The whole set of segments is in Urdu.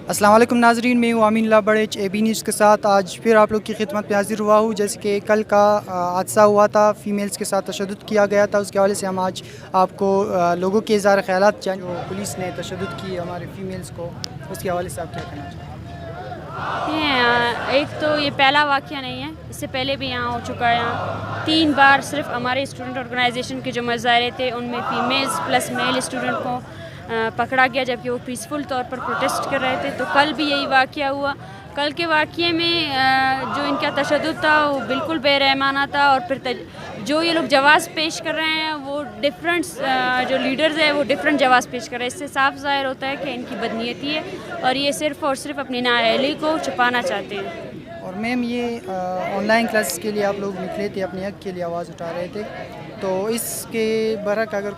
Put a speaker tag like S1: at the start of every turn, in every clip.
S1: السلام علیکم ناظرین، میں ہوں امین اللہ بڑیچ اے بی نیوز کے ساتھ آج پھر آپ لوگ کی خدمت میں حاضر ہوا ہوں۔ جیسے کہ کل کا حادثہ ہوا تھا، فیمیلز کے ساتھ تشدد کیا گیا تھا، اس کے حوالے سے ہم آج آپ کو لوگوں کے اظہار خیالات جو پولیس نے تشدد کی ہمارے فیمیلز کو، اس کے حوالے سے آپ کیا کہنا چاہتے
S2: ہیں؟ ایک تو یہ پہلا واقعہ نہیں ہے، اس سے پہلے بھی یہاں ہو چکا ہے۔ یہاں 3 بار صرف ہمارے اسٹوڈنٹ آرگنائزیشن کے جو مظاہرے تھے ان میں فیمیلز پلس میل اسٹوڈنٹ کو پکڑا گیا، جبکہ وہ پیسفل طور پر پروٹیسٹ کر رہے تھے۔ تو کل بھی یہی واقعہ ہوا۔ کل کے واقعے میں جو ان کا تشدد تھا وہ بالکل بے رحمانہ تھا، اور پھر جو یہ لوگ جواز پیش کر رہے ہیں وہ ڈفرینٹ جو لیڈرز ہیں وہ ڈفرینٹ جواز پیش کر رہے ہیں۔ اس سے صاف ظاہر ہوتا ہے کہ ان کی بدنیتی ہے اور یہ صرف اور صرف اپنی نااہلی کو چھپانا چاہتے ہیں۔
S1: اور میم یہ آن لائن کلاسز کے لیے آپ لوگ نکلے تھے، اپنے حق کے لیے آواز اٹھا رہے تھے، تو اس کے برعکس اگر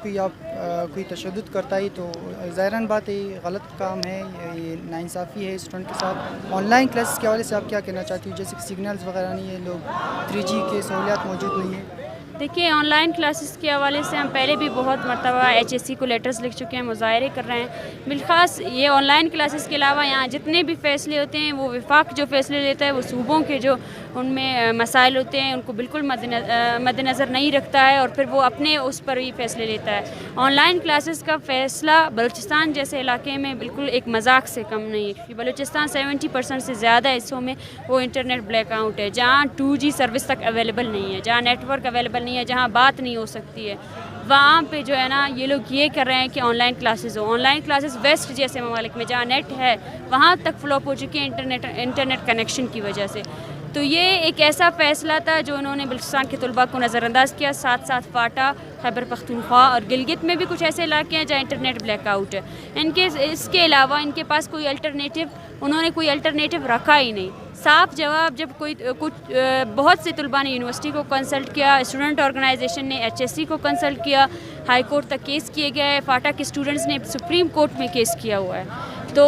S1: کوئی تشدد کرتا ہے تو ظاہراً بات ہے یہ غلط کام ہے، یہ ناانصافی ہے اسٹوڈنٹ کے ساتھ۔ آن لائن کلاسز کے حوالے سے آپ کیا کہنا چاہتی ہوں؟ جیسے کہ سگنلز وغیرہ نہیں ہے، لوگ 3G کے سہولیات موجود نہیں ہیں۔
S2: دیکھیے، آن لائن کلاسز کے حوالے سے ہم پہلے بھی بہت مرتبہ HSC کو لیٹرز لکھ چکے ہیں، مظاہرے کر رہے ہیں۔ بالخاص یہ آن لائن کلاسز کے علاوہ یہاں جتنے بھی فیصلے ہوتے ہیں وہ وفاق جو فیصلے لیتا ہے وہ صوبوں کے جو ان میں مسائل ہوتے ہیں ان کو بالکل مد نظر نہیں رکھتا ہے، اور پھر وہ اپنے اس پر ہی فیصلے لیتا ہے۔ آن لائن کلاسز کا فیصلہ بلوچستان جیسے علاقے میں بالکل ایک مذاق سے کم نہیں ہے، کیونکہ بلوچستان 70% سے زیادہ حصوں میں وہ انٹرنیٹ بلیک آؤٹ ہے، جہاں 2G سروس تک اویلیبل نہیں ہے، جہاں نیٹ ورک اویلیبل نہیں ہے، جہاں بات نہیں ہو سکتی ہے، وہاں پہ جو ہے نا یہ لوگ یہ کر رہے ہیں کہ آن لائن کلاسز ہو۔ آن لائن کلاسز ویسٹ جیسے ممالک میں جہاں نیٹ ہے وہاں تک فلاپ ہو چکی ہیں انٹرنیٹ کنیکشن کی وجہ سے۔ تو یہ ایک ایسا فیصلہ تھا جو انہوں نے بلوچستان کے طلباء کو نظر انداز کیا۔ ساتھ ساتھ فاٹا، خیبر پختونخوا اور گلگت میں بھی کچھ ایسے علاقے ہیں جہاں انٹرنیٹ بلیک آؤٹ ہے۔ اس کے علاوہ ان کے پاس کوئی الٹرنیٹیو، انہوں نے کوئی الٹرنیٹیو رکھا ہی نہیں۔ صاف جواب جب بہت سے طلباء نے یونیورسٹی کو کنسلٹ کیا، اسٹوڈنٹ آرگنائزیشن نے HSC کو کنسلٹ کیا، ہائی کورٹ تک کیس کیے گئے ہیں، فاٹا کے اسٹوڈنٹس نے سپریم کورٹ میں کیس کیا ہوا ہے۔ تو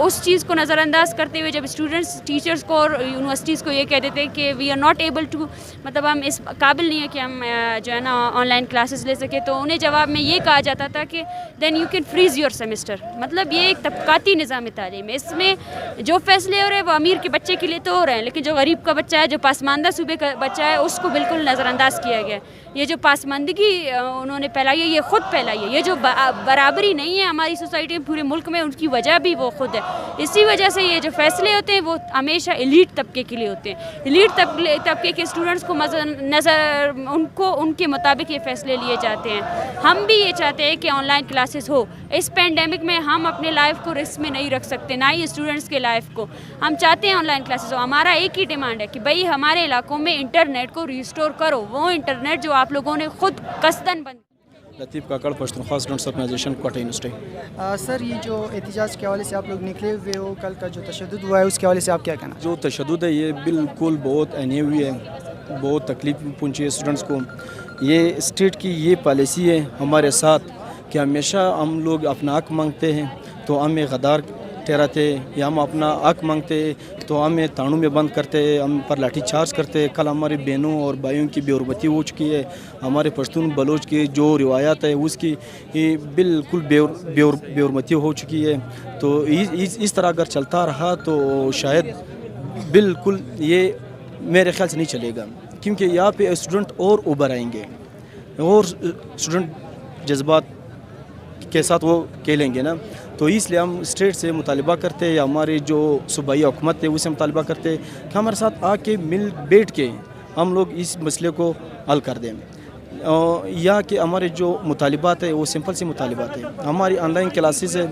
S2: اس چیز کو نظر انداز کرتے ہوئے جب اسٹوڈنٹس ٹیچرز کو اور یونیورسٹیز کو یہ کہہ دیتے ہیں کہ we are not able to, مطلب ہم اس قابل نہیں ہے کہ ہم جو ہے نا آن لائن کلاسز لے سکیں، تو انہیں جواب میں یہ کہا جاتا تھا کہ then you can freeze your semester. مطلب یہ ایک طبقاتی نظام تعلیم ہے، اس میں جو فیصلے ہو رہے ہیں وہ امیر کے بچے کے لیے تو ہو رہے ہیں، لیکن جو غریب کا بچہ ہے، جو پسماندہ صوبے کا بچہ ہے، اس کو بالکل نظر انداز کیا گیا ہے۔ یہ جو پسماندگی انہوں نے پھیلائی ہے یہ خود پھیلائی ہے، یہ جو برابری نہیں ہے ہماری سوسائٹی میں پورے ملک میں، ان کی وجہ بھی وہ خود ہے۔ اسی وجہ سے یہ جو فیصلے ہوتے ہیں وہ ہمیشہ ایلیٹ طبقے کے لیے ہوتے ہیں، ایلیٹ طبقے کے اسٹوڈنٹس کو نظر ان کے مطابق یہ فیصلے لیے جاتے ہیں۔ ہم بھی یہ چاہتے ہیں کہ آن لائن کلاسز ہو۔ اس پینڈیمک میں ہم اپنے لائف کو رسک میں نہیں رکھ سکتے، نہ ہی اسٹوڈنٹس کے لائف کو۔ ہم چاہتے ہیں آن لائن کلاسز ہو۔ ہمارا ایک ہی ڈیمانڈ ہے کہ بھئی ہمارے علاقوں میں انٹرنیٹ کو ریسٹور کرو، وہ انٹرنیٹ جو آپ لوگوں نے خود قصدن بند۔
S3: Latif Kakar, Pashtunkhwa students organisation, Quetta university.
S1: Sir, یہ جو احتجاج کے حوالے سے آپ لوگ نکلے ہوئے ہو، کل کا جو تشدد ہوا ہے اس کے حوالے سے آپ کیا کہنا؟
S3: جو تشدد ہے یہ بالکل بہت اینی ہوئی ہے، بہت تکلیف پہنچی ہے اسٹوڈنٹس کو۔ یہ اسٹیٹ کی یہ پالیسی ہے ہمارے ساتھ کہ ہمیشہ ہم لوگ اپنا حق مانگتے ہیں تو ہمیں غدار ٹھہراتے، یا ہم اپنا حق مانگتے تو ہمیں تانوں میں بند کرتے، ہم پر لاٹھی چارج کرتے۔ کل ہماری بہنوں اور بھائیوں کی بے حرمتی ہو چکی ہے، ہمارے پشتون بلوچ کی جو روایات ہے اس کی بالکل بے حرمتی ہو چکی ہے۔ تو اس طرح اگر چلتا رہا تو شاید بالکل یہ میرے خیال سے نہیں چلے گا، کیونکہ یہاں پہ اسٹوڈنٹ اور اوبر آئیں گے اور اسٹوڈنٹ جذبات کے ساتھ وہ کھیلیں گے نا۔ تو اس لیے ہم اسٹیٹ سے مطالبہ کرتے ہیں، یا ہماری جو صوبائی حکومت ہے اس سے مطالبہ کرتے ہیں کہ ہمارے ساتھ آ کے مل بیٹھ کے ہم لوگ اس مسئلے کو حل کر دیں، یا کہ ہمارے جو مطالبات ہیں وہ سمپل سے مطالبات ہیں۔ ہماری آن لائن کلاسز ہے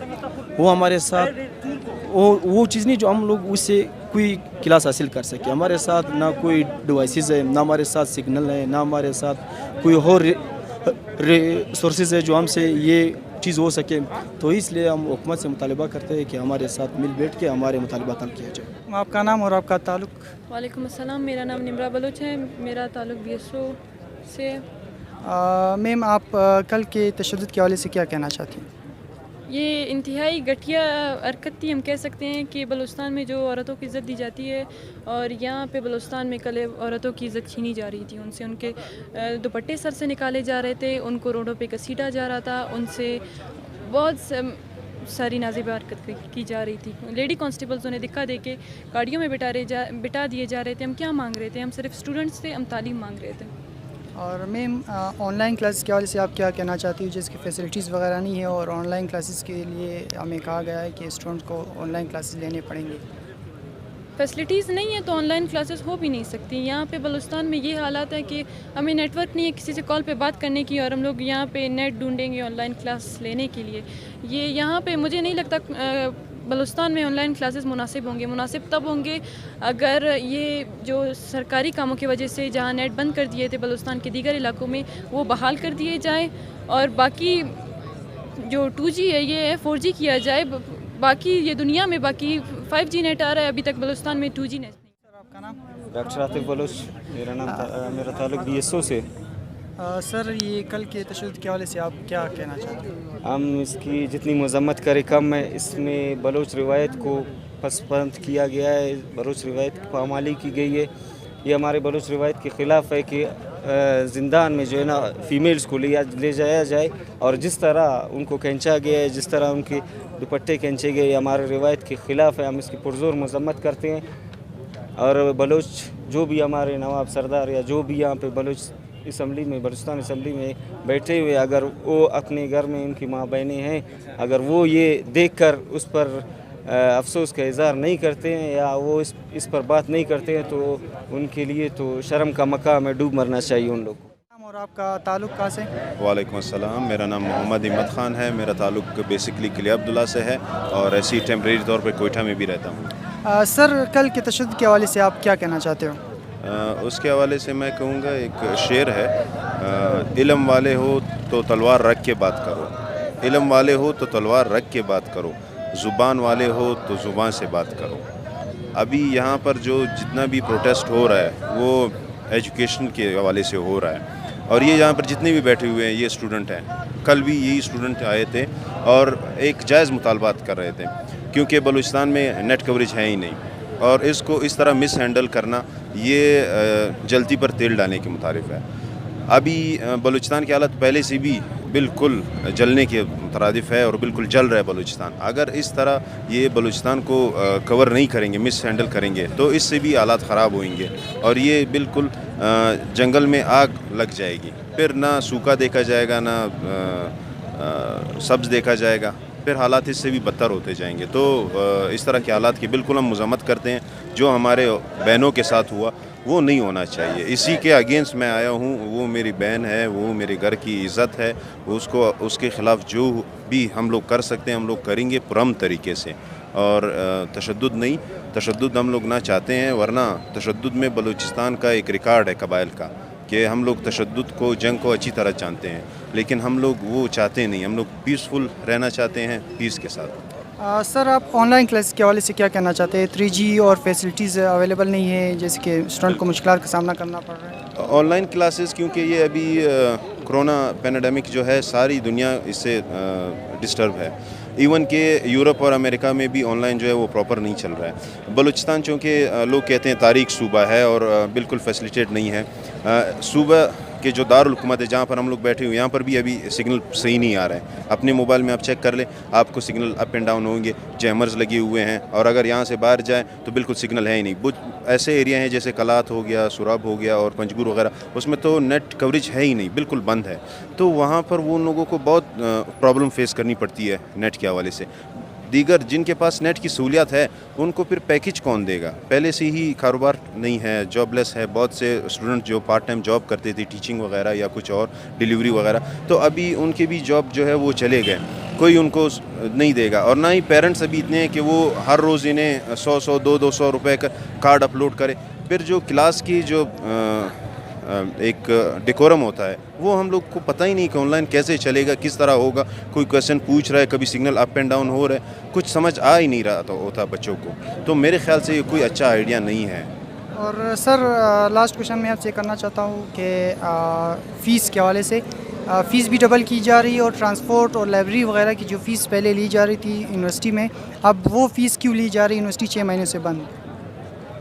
S3: وہ ہمارے ساتھ وہ چیز نہیں جو ہم لوگ اس سے کوئی کلاس حاصل کر سکے۔ ہمارے ساتھ نہ کوئی ڈیوائسز ہے، نہ ہمارے ساتھ سگنل ہے، نہ ہمارے ساتھ کوئی اور ریسورسز ہے جو ہم سے یہ چیز ہو سکے۔ تو اس لیے ہم حکومت سے مطالبہ کرتے ہیں کہ ہمارے ساتھ مل بیٹھ کے ہمارے مطالبات حل کیا جائے۔
S1: آپ کا نام اور آپ کا تعلق؟
S4: وعلیکم السلام، میرا نام نمرا بلوچ ہے، میرا تعلق BSO سے ہے۔
S1: میم، آپ کل کے تشدد کے حوالے سے کیا کہنا چاہتی ہیں؟
S4: یہ انتہائی گھٹیا حرکت تھی، ہم کہہ سکتے ہیں کہ بلوچستان میں جو عورتوں کی عزت دی جاتی ہے، اور یہاں پہ بلوچستان میں کل عورتوں کی عزت چھینی جا رہی تھی، ان سے ان کے دوپٹے سر سے نکالے جا رہے تھے، ان کو روڈوں پہ گھسیٹا جا رہا تھا، ان سے ساری نازیبہ حرکت کی جا رہی تھی. لیڈی کانسٹیبلز انہیں دکھا دے کے گاڑیوں میں بٹا دیے جا رہے تھے. ہم کیا مانگ رہے تھے؟ ہم صرف اسٹوڈنٹس تھے, ہم تعلیم مانگ رہے تھے.
S1: اور میم آن لائن کلاسز کے حوالے سے آپ کیا کہنا چاہتی ہو؟ جس کی فیسلٹیز وغیرہ نہیں ہے اور آن لائن کلاسز کے لیے ہمیں کہا گیا ہے کہ اسٹوڈنٹ کو آن لائن کلاسز لینے پڑیں گے.
S4: فیسلٹیز نہیں ہے تو آن لائن کلاسز ہو بھی نہیں سکتی. یہاں پہ بلوچستان میں یہ حالات ہے کہ ہمیں نیٹ ورک نہیں ہے کسی سے کال پہ بات کرنے کی, اور ہم لوگ یہاں پہ نیٹ ڈھونڈیں گے آن لائن کلاس لینے کے لیے. یہ یہاں پہ مجھے نہیں لگتا بلوچستان میں آن لائن کلاسز مناسب ہوں گے. مناسب تب ہوں گے اگر یہ جو سرکاری کاموں کی وجہ سے جہاں نیٹ بند کر دیے تھے بلوچستان کے دیگر علاقوں میں, وہ بحال کر دیے جائیں, اور باقی جو 2G ہے یہ 4G کیا جائے. باقی یہ دنیا میں باقی 5G نیٹ آ رہا ہے, ابھی تک بلوچستان میں 2G نیٹ نہیں.
S1: سر آپ کا نام؟
S5: ڈاکٹر عاطف بلوچ. میرا تعلق BSO سے.
S1: سر یہ کل کے تشدد کے حوالے سے آپ کیا کہنا چاہتے ہیں؟
S5: ہم اس کی جتنی مذمت کرے کم ہے. اس میں بلوچ روایت کو پسپند کیا گیا ہے, بلوچ روایت کی پامالی کی گئی ہے. یہ ہمارے بلوچ روایت کے خلاف ہے کہ زندان میں جو ہے نا فیمیلز کو لے جایا جائے, اور جس طرح ان کو کھینچا گیا ہے, جس طرح ان کے دوپٹے کھینچے گئے, یہ ہمارے روایت کے خلاف ہے. ہم اس کی پرزور مذمت کرتے ہیں. اور بلوچ جو بھی ہمارے نواب سردار یا جو بھی یہاں پہ بلوچ اسمبلی میں, بلوچستان اسمبلی میں بیٹھے ہوئے, اگر وہ اپنے گھر میں ان کی ماں بہنیں ہیں, اگر وہ یہ دیکھ کر اس پر افسوس کا اظہار نہیں کرتے ہیں یا وہ اس پر بات نہیں کرتے ہیں, تو ان کے لیے تو شرم کا مقام ہے, ڈوب مرنا چاہیے ان لوگوں کو.
S1: اور آپ کا تعلق کہاں سے؟
S6: وعلیکم السلام. میرا نام محمد ہمت خان ہے. میرا تعلق بیسکلی قلعہ عبداللہ سے ہے, اور ایسی ٹیمپریری طور پہ کوئٹہ میں بھی رہتا ہوں.
S1: سر کل کے تشدد کے حوالے سے آپ کیا کہنا چاہتے ہو؟
S6: اس کے حوالے سے میں کہوں گا, ایک شعر ہے, علم والے ہو تو تلوار رکھ کے بات کرو, علم والے ہو تو تلوار رکھ کے بات کرو, زبان والے ہو تو زبان سے بات کرو. ابھی یہاں پر جو جتنا بھی پروٹیسٹ ہو رہا ہے وہ ایجوکیشن کے حوالے سے ہو رہا ہے, اور یہ یہاں پر جتنے بھی بیٹھے ہوئے ہیں یہ اسٹوڈنٹ ہیں. کل بھی یہی اسٹوڈنٹ آئے تھے اور ایک جائز مطالبات کر رہے تھے, کیونکہ بلوچستان میں نیٹ کوریج ہے ہی نہیں, اور اس کو اس طرح مس ہینڈل کرنا یہ جلتی پر تیل ڈالنے کے مترادف ہے. ابھی بلوچستان کی حالت پہلے سے بھی بالکل جلنے کے مترادف ہے, اور بالکل جل رہا ہے بلوچستان. اگر اس طرح یہ بلوچستان کو کور نہیں کریں گے, مس ہینڈل کریں گے, تو اس سے بھی حالات خراب ہوئیں گے, اور یہ بالکل جنگل میں آگ لگ جائے گی. پھر نہ سوکھا دیکھا جائے گا, نہ سبز دیکھا جائے گا, پھر حالات اس سے بھی بدتر ہوتے جائیں گے. تو اس طرح کے حالات کی بالکل ہم مذمت کرتے ہیں. جو ہمارے بہنوں کے ساتھ ہوا وہ نہیں ہونا چاہیے. اسی کے اگینسٹ میں آیا ہوں. وہ میری بہن ہے, وہ میرے گھر کی عزت ہے. اس کے خلاف جو بھی ہم لوگ کر سکتے ہیں ہم لوگ کریں گے پرامن طریقے سے, اور تشدد نہیں. تشدد ہم لوگ نہ چاہتے ہیں, ورنہ تشدد میں بلوچستان کا ایک ریکارڈ ہے قبائل کا, کہ ہم لوگ تشدد کو, جنگ کو اچھی طرح جانتے ہیں, لیکن ہم لوگ وہ چاہتے نہیں. ہم لوگ پیسفل رہنا چاہتے ہیں, پیس کے ساتھ.
S1: سر آپ آن لائن کلاس کے حوالے سے کیا کہنا چاہتے ہیں؟ 3G اور فیسلٹیز اویلیبل نہیں ہے, جیسے کہ اسٹوڈنٹ کو مشکلات کا سامنا کرنا پڑ رہا ہے.
S6: آن لائن کلاسز کیونکہ یہ ابھی کرونا پینیڈیمک جو ہے ساری دنیا اس سے ڈسٹرب ہے. ایون کہ یورپ اور امریکہ میں بھی آن لائن جو ہے وہ پراپر نہیں چل رہا ہے. بلوچستان چونکہ لوگ کہتے ہیں تاریخ صوبہ ہے اور بالکل فیسلیٹیٹ نہیں ہے. صوبہ کہ جو دارالحکومت ہے جہاں پر ہم لوگ بیٹھے ہوئے, یہاں پر بھی ابھی سگنل صحیح نہیں آ رہا ہے. اپنے موبائل میں آپ چیک کر لیں, آپ کو سگنل اپ اینڈ ڈاؤن ہوں گے, جیمرز لگے ہوئے ہیں, اور اگر یہاں سے باہر جائیں تو بالکل سگنل ہے ہی نہیں. ایسے ایریا ہیں جیسے کلات ہو گیا, سراب ہو گیا اور پنجگور وغیرہ, اس میں تو نیٹ کوریج ہے ہی نہیں, بالکل بند ہے. تو وہاں پر وہ لوگوں کو بہت پرابلم فیس کرنی پڑتی ہے نیٹ کے حوالے سے. دیگر جن کے پاس نیٹ کی سہولیات ہے ان کو پھر پیکج کون دے گا؟ پہلے سے ہی کاروبار نہیں ہے, جاب لیس ہے. بہت سے اسٹوڈنٹ جو پارٹ ٹائم جاب کرتے تھے, ٹیچنگ وغیرہ یا کچھ اور ڈیلیوری وغیرہ, تو ابھی ان کے بھی جاب جو ہے وہ چلے گئے, کوئی ان کو نہیں دے گا. اور نہ ہی پیرنٹس ابھی اتنے ہیں کہ وہ ہر روز انہیں 100 200 روپے کا کارڈ اپلوڈ کرے. پھر جو کلاس کی جو ایک ڈیکورم ہوتا ہے وہ ہم لوگ کو پتہ ہی نہیں کہ آن لائن کیسے چلے گا, کس طرح ہوگا. کوئی کویشچن پوچھ رہا ہے, کبھی سگنل اپ اینڈ ڈاؤن ہو رہا ہے, کچھ سمجھ آ ہی نہیں رہا ہوتا بچوں کو. تو میرے خیال سے یہ کوئی اچھا آئیڈیا نہیں ہے.
S1: اور سر لاسٹ کویشچن میں آپ سے کرنا چاہتا ہوں کہ فیس کے حوالے سے فیس بھی ڈبل کی جا رہی ہے, اور ٹرانسپورٹ اور لائبریری وغیرہ کی جو فیس پہلے لی جا رہی تھی یونیورسٹی میں, اب وہ فیس کیوں لی جا رہی ہے؟ یونیورسٹی 6 مہینے سے بند.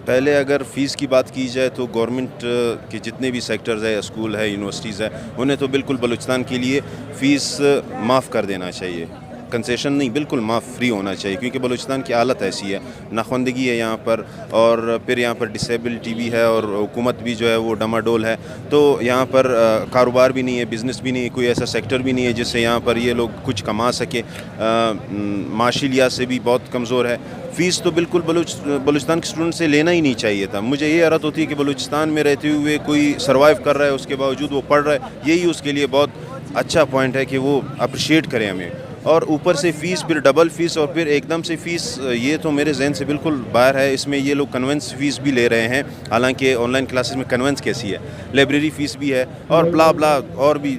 S6: پہلے اگر فیس کی بات کی جائے تو گورنمنٹ کے جتنے بھی سیکٹرز ہے, اسکول ہے, یونیورسٹیز ہے, انہیں تو بالکل بلوچستان کے لیے فیس معاف کر دینا چاہیے. کنسیشن نہیں, بالکل معاف فری ہونا چاہیے, کیونکہ بلوچستان کی حالت ایسی ہے, ناخواندگی ہے یہاں پر, اور پھر یہاں پر ڈسیبلٹی بھی ہے, اور حکومت بھی جو ہے وہ ڈماڈول ہے. تو یہاں پر کاروبار بھی نہیں ہے, بزنس بھی نہیں ہے, کوئی ایسا سیکٹر بھی نہیں ہے جس سے یہاں پر یہ لوگ کچھ کما سکے. معاشی لحاظ سے بھی بہت کمزور ہے. فیس تو بالکل بلوچستان کے اسٹوڈنٹ سے لینا ہی نہیں چاہیے تھا. مجھے یہ حیرت ہوتی ہے کہ بلوچستان میں رہتے ہوئے کوئی سروائیو کر رہا ہے, اس کے باوجود وہ پڑھ رہا ہے. یہی اس کے لیے بہت اچھا پوائنٹ ہے کہ وہ اپریشیٹ کریں ہمیں. اور اوپر سے فیس, پھر ڈبل فیس, اور پھر ایک دم سے فیس, یہ تو میرے ذہن سے بالکل باہر ہے. اس میں یہ لوگ کنونس فیس بھی لے رہے ہیں, حالانکہ آن لائن کلاسز میں کنونس کیسی ہے, لائبریری فیس بھی ہے, اور بلا بلا اور بھی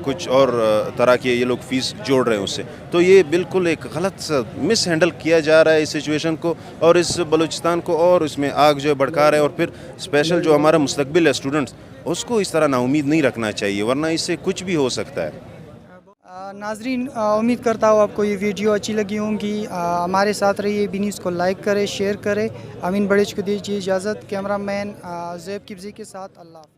S6: کچھ اور طرح کے یہ لوگ فیس جوڑ رہے ہیں اس سے. تو یہ بالکل ایک غلط سا مس ہینڈل کیا جا رہا ہے اس سچویشن کو, اور اس بلوچستان کو اور اس میں آگ جو ہے بھڑکا رہے ہیں. اور پھر اسپیشل جو ہمارا مستقبل ہے اسٹوڈنٹس, اس کو اس طرح نا امید نہیں رکھنا چاہیے, ورنہ اس سے کچھ بھی ہو سکتا ہے.
S1: ناظرین, امید کرتا ہوں آپ کو یہ ویڈیو اچھی لگی ہوں گی. ہمارے ساتھ رہیے, بی نیوز کو لائک کرے, شیئر کرے. امین بڑیچ کو دیجیے اجازت. کیمرہ مین زیب کبزی کے ساتھ, اللہ حافظ.